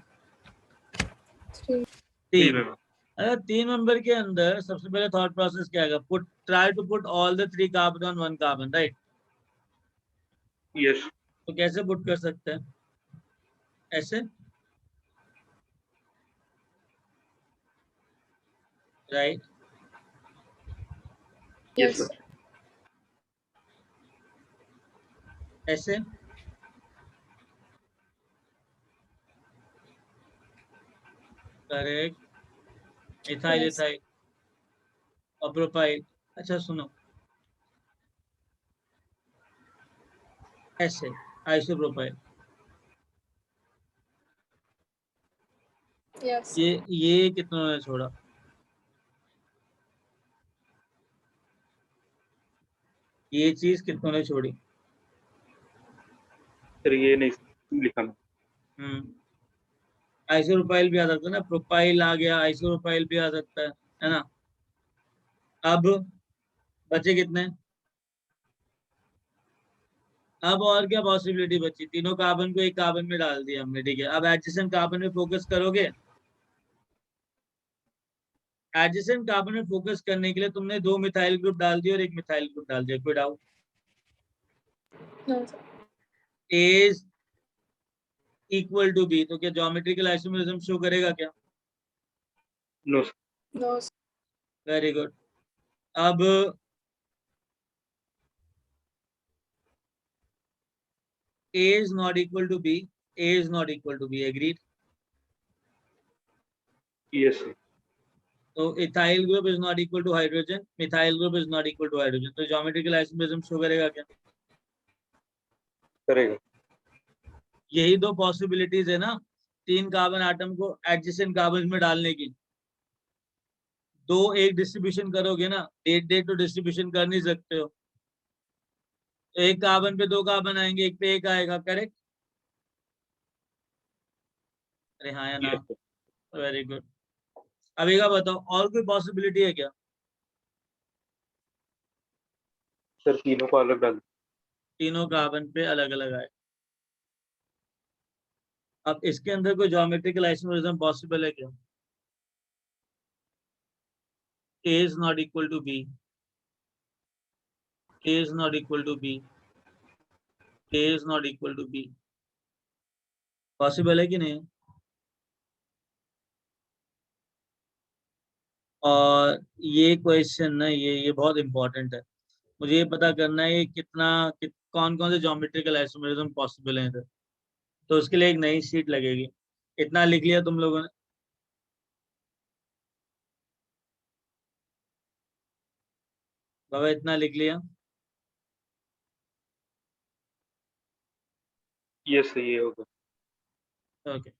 C: 3.
A: 3।
B: Remember.
A: अगर 3 मेंबर के अंदर सबसे पहले थॉट प्रोसेस क्या है? Put try to put all the 3 carbon on 1 carbon, right?
B: Yes.
A: तो कैसे पुट कर सकते हैं? ऐसे, राइट?
B: Yes,
C: Yes.
B: sir.
A: ऐसे, करेक्ट। Ethyl,
C: Yes.
A: इथाइल और प्रोपाइल। अच्छा सुनो, ऐसे आइसोप्रोपाइल।
C: Yes.
A: ये कितनों ने छोड़ा? ये चीज कितनों ने छोड़ी?
B: Sir, ये नहीं लिखा मैं।
A: आइसोप्रोपाइल भी आ सकता है ना, प्रोपाइल आ गया, आइसोप्रोपाइल भी आ सकता है ना? अब बचे कितने? अब और क्या पॉसिबिलिटी बची? तीनों कार्बन को एक कार्बन में डाल दिया हमने, ठीक है। अब एडजेसेंट कार्बन में फोकस करोगे। एडजेसेंट कार्बन में फोकस करने के लिए तुमने 2 मिथाइल ग्रुप डाल दिए और 1 मिथाइल ग्रुप डाल दिया, कोई doubt?
C: No, sir.
A: A is equal to B, तो क्या ज्योमेट्रिकल आइसोमरिज्म शो करेगा क्या?
B: No, sir.
C: No, sir.
A: Very good. अब A is not equal to B, A is not equal to B, agreed?
B: Yes, sir.
A: तो ethyl group is not equal to hydrogen, methyl group is not equal to hydrogen, तो geometrical isomerism show करेगा क्या?
B: करेगा।
A: यही 2 possibilities है ना 3 carbon atom को adjacent carbon में डालने की। 2 एक डिस्ट्रीब्यूशन करोगे ना, डेट तो डिस्ट्रीब्यूशन कर नहीं सकते हो, तो एक कार्बन पे 2 कार्बन आएंगे, एक पे 1 आएगा, करेक्ट? अरे हाँ या ना?
B: Yes, sir.
A: Very good. अभी का बताओ, और कोई पॉसिबिलिटी है क्या?
B: सर तीनों को अलग डाल
A: तीनों कार्बन पे अलग अलग आए। अब इसके अंदर कोई ज्योमेट्रिकल आइसोमरिज्म पॉसिबल है क्या? A is not equal to B, A is not equal to B, A is not equal to B, possible है कि नहीं? और ये क्वेश्चन ना, ये बहुत इंपॉर्टेंट है। मुझे ये पता करना है ये कौन कौन से ज्योमेट्रिकल आइसोमरिज्म पॉसिबल है इधर। तो उसके लिए एक नई शीट लगेगी। इतना लिख लिया तुम लोगों ने? बाबा इतना लिख लिया?
B: Yes, sir, ये होगा।
A: ओके।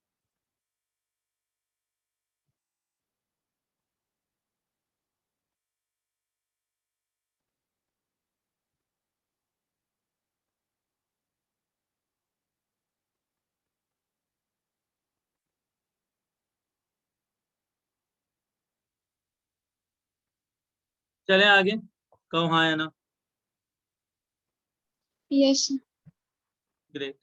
A: चले आगे, कहो हाँ या ना?
C: Yes, sir.
A: ग्रेट।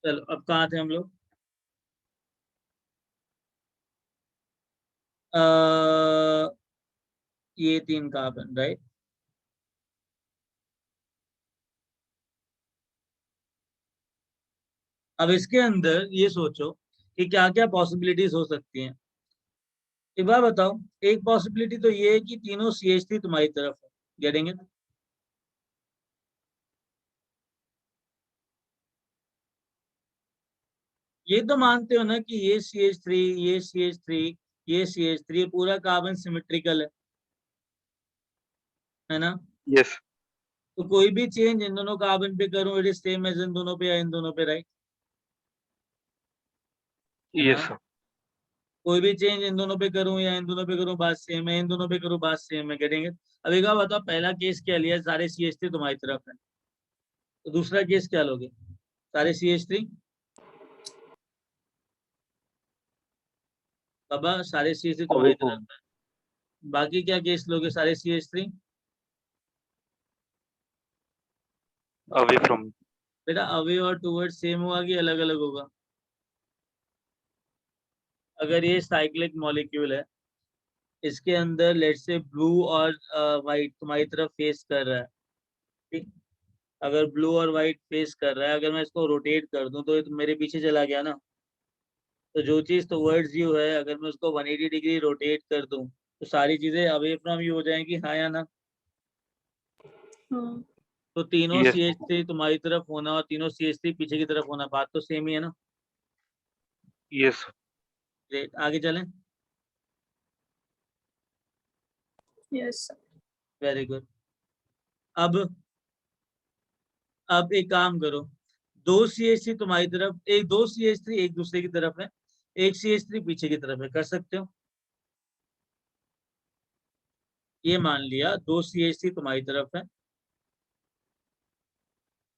A: चलो अब कहाँ थे हम लोग? ये 3 कार्बन, राइट? अब इसके अंदर ये सोचो कि क्या क्या पॉसिबिलिटीज हो सकती हैं। एक बार बताओ, एक पॉसिबिलिटी तो ये है कि तीनों CH3 तुम्हारी तरफ है, गेटिंग इट? ये तो मानते हो ना कि ये CH3, ये CH3, ये CH3 पूरा कार्बन सिमेट्रिकल है ना?
B: Yes,
A: तो कोई भी चेंज इन दोनों कार्बन पे करूं, it is same as in दोनों पे या इन दोनों पे, राइट? है
B: yes,
A: ना?
B: sir.
A: कोई भी चेंज इन दोनों पे करूं या इन दोनों पे करूं, बात सेम है। इन दोनों पे करूं, बात सेम है, गेटिंग इट? अभी का बताओ, पहला केस क्या लिया? सारे CH3 तुम्हारी तरफ है। तो दूसरा केस क्या लोगे? सारे CH3? बाबा सारे CH3
B: Away
A: तुम्हारी तरफ
B: from,
A: है। बाकी क्या केस लोगे? सारे CH3?
B: away from.
A: बेटा अवे और टूवर्ड सेम होगा कि अलग अलग होगा? अगर ये साइक्लिक मॉलिक्यूल है, इसके अंदर लेट से ब्लू और वाइट तुम्हारी तरफ फेस कर रहा है, ठीक? अगर ब्लू और वाइट फेस कर रहा है, अगर मैं इसको रोटेट कर दूं तो ये तो मेरे पीछे चला गया ना। तो जो चीज टुवर्ड्स यू है, अगर मैं उसको 180 डिग्री रोटेट कर दूं तो सारी चीजें अवे फ्रॉम यू हो जाएंगी, हाँ या ना?
C: हाँ.
A: तो तीनों
B: Yes,
A: CH3 तुम्हारी तरफ होना और तीनों CH3 पीछे की तरफ होना, बात तो सेम ही है ना?
B: yes, sir.
A: ग्रेट, आगे चलें।
C: Yes, sir.
A: Very good. अब एक काम करो, दो CH3 तुम्हारी तरफ, एक दो CH3 एक दूसरे की तरफ है, एक CH3 पीछे की तरफ है, कर सकते हो? ये मान लिया दो CH3 तुम्हारी तरफ है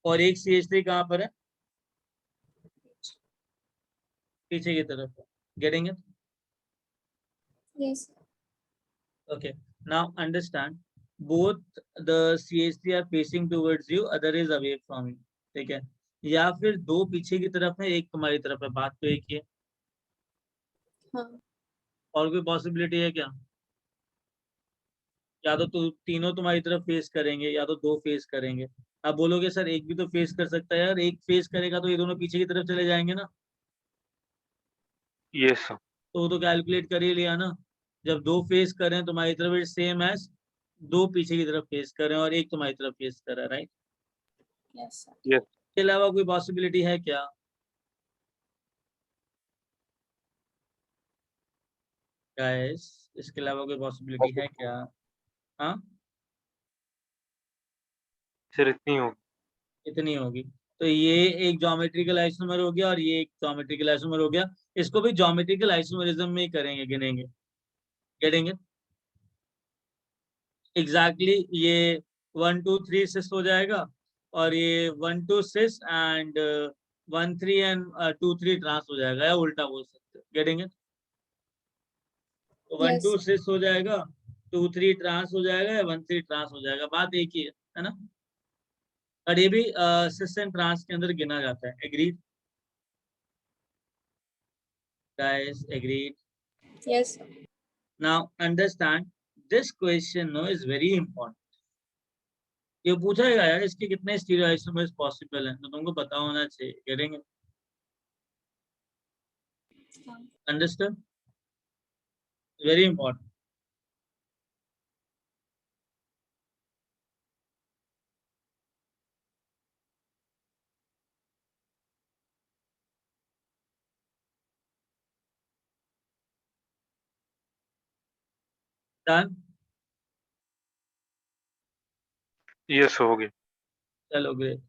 A: और एक CH3 कहाँ पर है? पीछे की तरफ है, getting it?
C: Yes, sir.
A: Okay, now understand, both the CH3 are facing towards you, other is away from you, ठीक है? या फिर दो पीछे की तरफ है, एक तुम्हारी तरफ है, बात तो एक ही है।
C: हाँ.
A: और कोई पॉसिबिलिटी है क्या? या तो तीनों तुम्हारी तरफ फेस करेंगे या तो दो फेस करेंगे। आप बोलोगे सर एक भी तो फेस कर सकता है यार, एक फेस करेगा तो ये दोनों पीछे की तरफ चले जाएंगे ना।
B: Yes, sir.
A: तो वो तो कैलकुलेट कर ही लिया ना। जब दो फेस करें तुम्हारी तरफ, इट सेम एज दो पीछे की तरफ फेस करें और एक तुम्हारी तरफ फेस कर रहा है, राइट?
C: Yes, sir.
B: Yes,
A: इसके अलावा कोई पॉसिबिलिटी है क्या? गाइस इसके अलावा कोई पॉसिबिलिटी है क्या? हाँ,
B: sir, इतनी होगी।
A: इतनी होगी। तो ये एक ज्योमेट्रिकल आइसोमर हो गया और ये एक ज्योमेट्रिकल आइसोमर हो गया। इसको भी ज्योमेट्रिकल आइसोमरिज्म में ही करेंगे, गिनेंगे, गेटिंग इट? एग्जैक्टली ये 1 2 3 6 हो जाएगा और ये 1 2 6 एंड 1 3 एंड 2 3 ट्रांस हो जाएगा, या उल्टा बोल सकते हो। Getting it? तो 1
C: Yes,
A: 2
C: sir.
A: 6 हो जाएगा, 2 3 ट्रांस हो जाएगा, या 1 3 ट्रांस हो जाएगा, बात एक ही है ना? और ये भी सिस एंड ट्रांस के अंदर गिना जाता है। Agreed guys? Agreed?
C: Yes, sir.
A: Now understand this question no is very important. ये पूछा गया यार, इसके कितने स्टीरियो आइसोमर्स पॉसिबल हैं, तो तुमको पता होना चाहिए। Getting? Understood? Very important. Done?
B: Yes हो गया।
A: चलो great.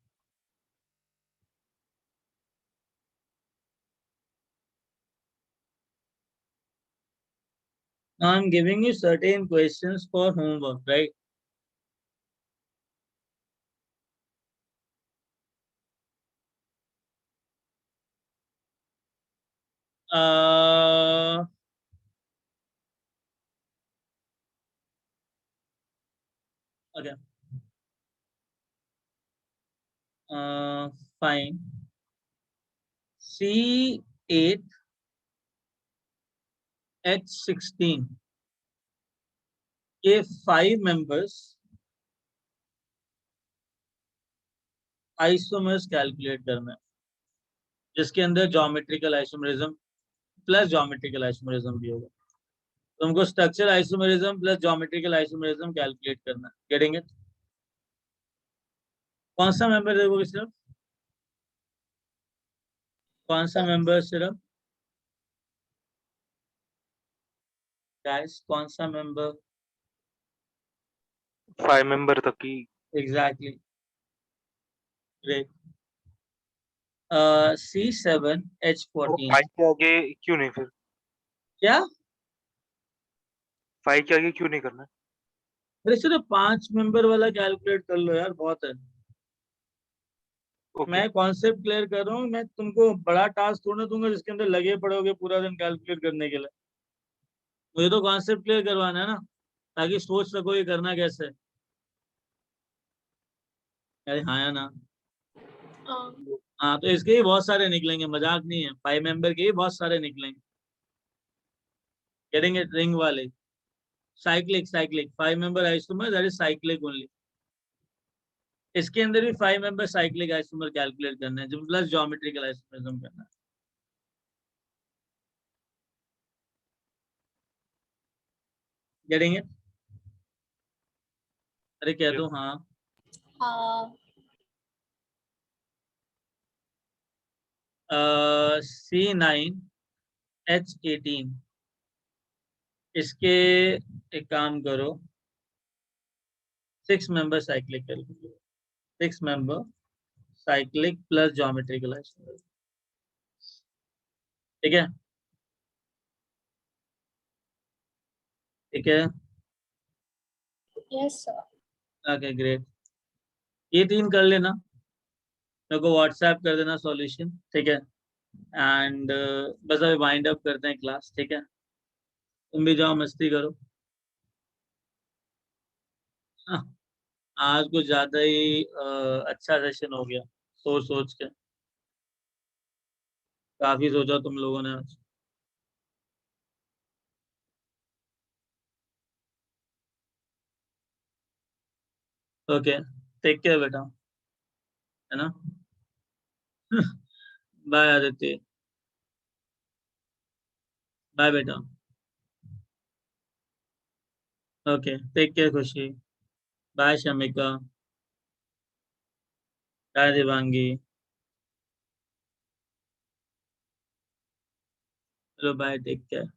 A: Now I'm giving you certain questions for homework, right? Okay. Fine. C8 H16 के 5 members आइसोमर्स कैलकुलेट करना है, जिसके अंदर geometrical isomerism plus geometrical isomerism भी होगा। तुमको structure isomerism plus geometrical isomerism calculate करना है। Getting it? कौन सा मेंबर देखोगे सिर्फ? कौन सा मेंबर सिर्फ गाइस? कौन सा मेंबर?
B: 5 मेंबर तक ही।
A: एग्जैक्टली। ग्रेट। C7
B: और
A: H14
B: 5 के आगे क्यों नहीं फिर?
A: क्या?
B: 5 के आगे क्यों नहीं करना है?
A: अरे सिर्फ 5 मेंबर वाला कैलकुलेट कर लो यार, बहुत है।
B: ओके।
A: मैं कॉन्सेप्ट क्लियर कर रहा हूँ, मैं तुमको बड़ा टास्क थोड़ा ना दूंगा जिसके अंदर लगे पड़ोगे पूरा दिन कैलकुलेट करने के लिए। मुझे तो कॉन्सेप्ट क्लियर करवाना है ना, ताकि सोच सको ये करना कैसे है। अरे हाँ या ना? हाँ, तो इसके ही बहुत सारे निकलेंगे, मजाक नहीं है। 5 मेंबर के ही बहुत सारे निकलेंगे। Getting it? रिंग वाले cyclic, cyclic 5 member isomer, that is cyclic only. इसके अंदर भी 5 मेंबर साइक्लिक आइसोमर कैलकुलेट करना है, जो प्लस ज्योमेट्रिकल आइसोमरिज्म करना है। Getting it? अरे कह
B: यस।
A: दो हाँ। C9 H18 इसके एक काम करो, 6 member cyclic calculate, 6 member cyclic plus geometrical isomerism. ठीक है? ठीक है?
C: Yes, sir.
A: Okay great. ये 3 कर लेना, मेरे को व्हाट्सएप कर देना सॉल्यूशन। ठीक है? एंड बस अभी वाइंड अप करते हैं क्लास। ठीक है? तुम भी जाओ मस्ती करो। हाँ, आज कुछ ज्यादा ही अच्छा सेशन हो गया, सोच सोच के। काफी सोचा तुम लोगों ने आज। ओके, टेक केयर बेटा, है ना? बाय आदित्य। बाय बेटा। ओके, टेक केयर खुशी। बाय शमिका। बाय दिवांगी। चलो बाय, टेक केयर।